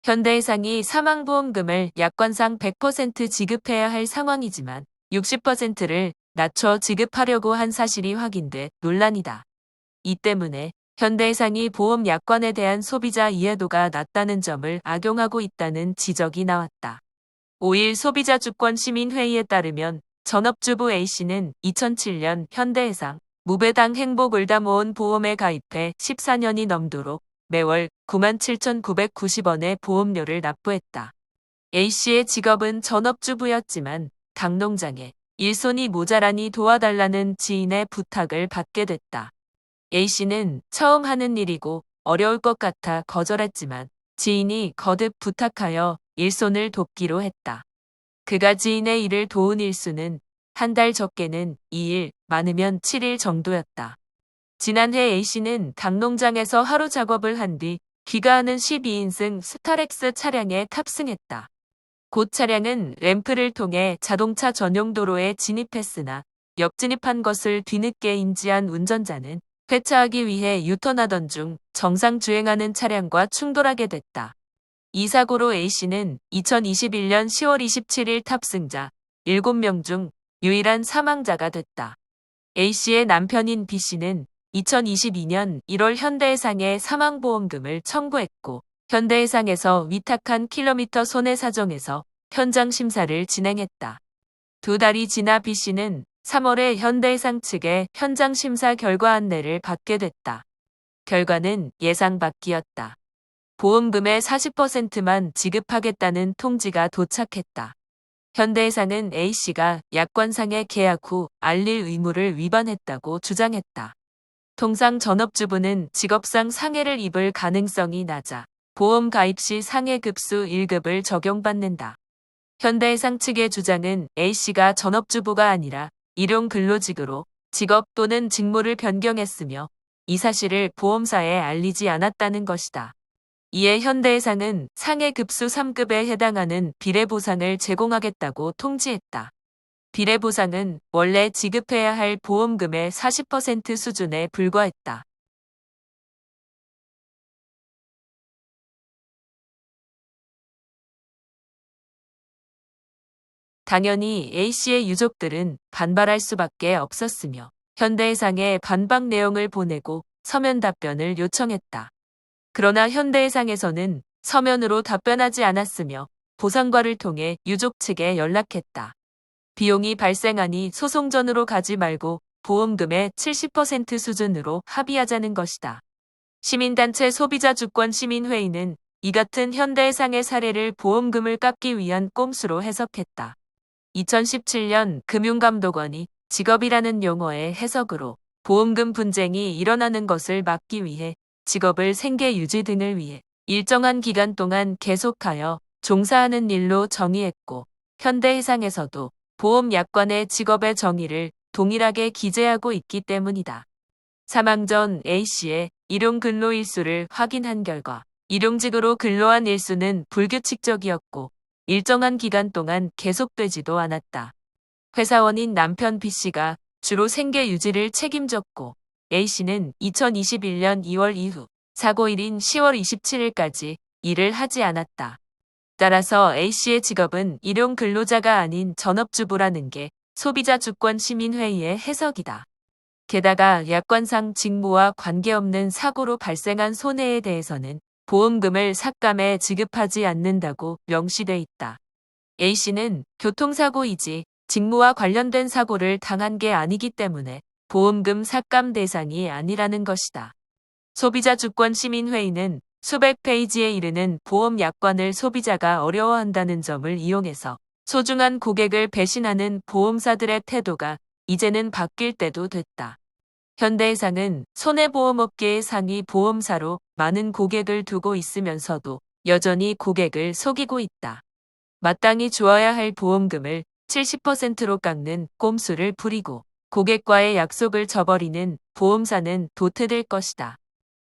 현대해상이 사망보험금을 약관상 100% 지급해야 할 상황이지만 60%를 낮춰 지급하려고 한 사실이 확인돼 논란이다. 이 때문에 현대해상이 보험 약관에 대한 소비자 이해도가 낮다는 점을 악용하고 있다는 지적이 나왔다. 5일 소비자주권시민회의에 따르면 전업주부 A씨는 2007년 현대해상 무배당 행복을다모은 보험에 가입해 14년이 넘도록 매월 97,990원의 보험료를 납부했다. A씨의 직업은 전업주부였지만 닭농장에 일손이 모자라니 도와달라는 지인의 부탁을 받게 됐다. A씨는 처음 하는 일이고 어려울 것 같아 거절했지만 지인이 거듭 부탁하여 일손을 돕기로 했다. 그가 지인의 일을 도운 일수는 한 달 적게는 2일, 많으면 7일 정도였다. 지난해 A씨는 닭농장에서 하루 작업을 한 뒤 귀가하는 12인승 스타렉스 차량에 탑승했다. 곧 차량은 램프를 통해 자동차 전용 도로에 진입했으나 역진입한 것을 뒤늦게 인지한 운전자는 회차하기 위해 유턴하던 중 정상 주행하는 차량과 충돌하게 됐다. 이 사고로 A씨는 2021년 10월 27일 탑승자 7명 중 유일한 사망자가 됐다. A씨의 남편인 B씨는 2022년 1월 현대해상에 사망보험금을 청구했고 현대해상에서 위탁한 킬로미터 손해사정에서 현장 심사를 진행했다. 2달이 지나 B씨는 3월에 현대해상 측의 현장 심사 결과 안내를 받게 됐다. 결과는 예상 밖이었다. 보험금의 40%만 지급하겠다는 통지가 도착했다. 현대해상은 A씨가 약관상의 계약 후 알릴 의무를 위반했다고 주장했다. 통상 전업주부는 직업상 상해를 입을 가능성이 낮아 보험 가입 시 상해급수 1급을 적용받는다. 현대해상 측의 주장은 A씨가 전업주부가 아니라 일용근로직으로 직업 또는 직무를 변경했으며 이 사실을 보험사에 알리지 않았다는 것이다. 이에 현대해상은 상해급수 3급에 해당하는 비례보상을 제공하겠다고 통지했다. 비례보상은 원래 지급해야 할 보험금의 40% 수준에 불과했다. 당연히 A씨의 유족들은 반발할 수밖에 없었으며 현대해상에 반박 내용을 보내고 서면 답변을 요청했다. 그러나 현대해상에서는 서면으로 답변하지 않았으며 보상과를 통해 유족 측에 연락했다. 비용이 발생하니 소송전으로 가지 말고 보험금의 70% 수준으로 합의하자는 것이다. 시민단체 소비자주권시민회의는 이 같은 현대해상의 사례를 보험금을 깎기 위한 꼼수로 해석했다. 2017년 금융감독원이 직업이라는 용어의 해석으로 보험금 분쟁이 일어나는 것을 막기 위해 직업을 생계 유지 등을 위해 일정한 기간 동안 계속하여 종사하는 일로 정의했고 현대해상에서도 보험 약관의 직업의 정의를 동일하게 기재하고 있기 때문이다. 사망 전 A씨의 일용근로 일수를 확인한 결과 일용직으로 근로한 일수는 불규칙적이었고 일정한 기간 동안 계속되지도 않았다. 회사원인 남편 B씨가 주로 생계 유지를 책임졌고 A씨는 2021년 2월 이후 사고일인 10월 27일까지 일을 하지 않았다. 따라서 A씨의 직업은 일용 근로자가 아닌 전업주부라는 게 소비자주권시민회의의 해석이다. 게다가 약관상 직무와 관계없는 사고로 발생한 손해에 대해서는 보험금을 삭감해 지급하지 않는다고 명시돼 있다. A씨는 교통사고이지 직무와 관련된 사고를 당한 게 아니기 때문에 보험금 삭감 대상이 아니라는 것이다. 소비자주권시민회의는 수백 페이지에 이르는 보험 약관을 소비자가 어려워한다는 점을 이용해서 소중한 고객을 배신하는 보험사들의 태도가 이제는 바뀔 때도 됐다. 현대해상은 손해보험업계의 상위 보험사로 많은 고객을 두고 있으면서도 여전히 고객을 속이고 있다. 마땅히 주어야 할 보험금을 70%로 깎는 꼼수를 부리고 고객과의 약속을 저버리는 보험사는 도태될 것이다.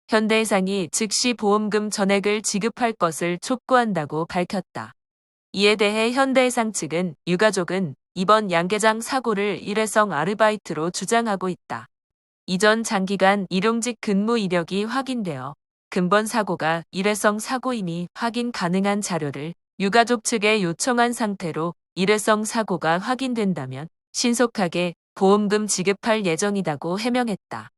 현대해상이 즉시 보험금 전액을 지급할 것을 촉구한다고 밝혔다. 이에 대해 현대해상 측은 유가족은 이번 양계장 사고를 일회성 아르바이트로 주장하고 있다. 이전 장기간 일용직 근무 이력이 확인되어 근본 사고가 일회성 사고임이 확인 가능한 자료를 유가족 측에 요청한 상태로 일회성 사고가 확인된다면 신속하게 보험금 지급할 예정이라고 해명했다.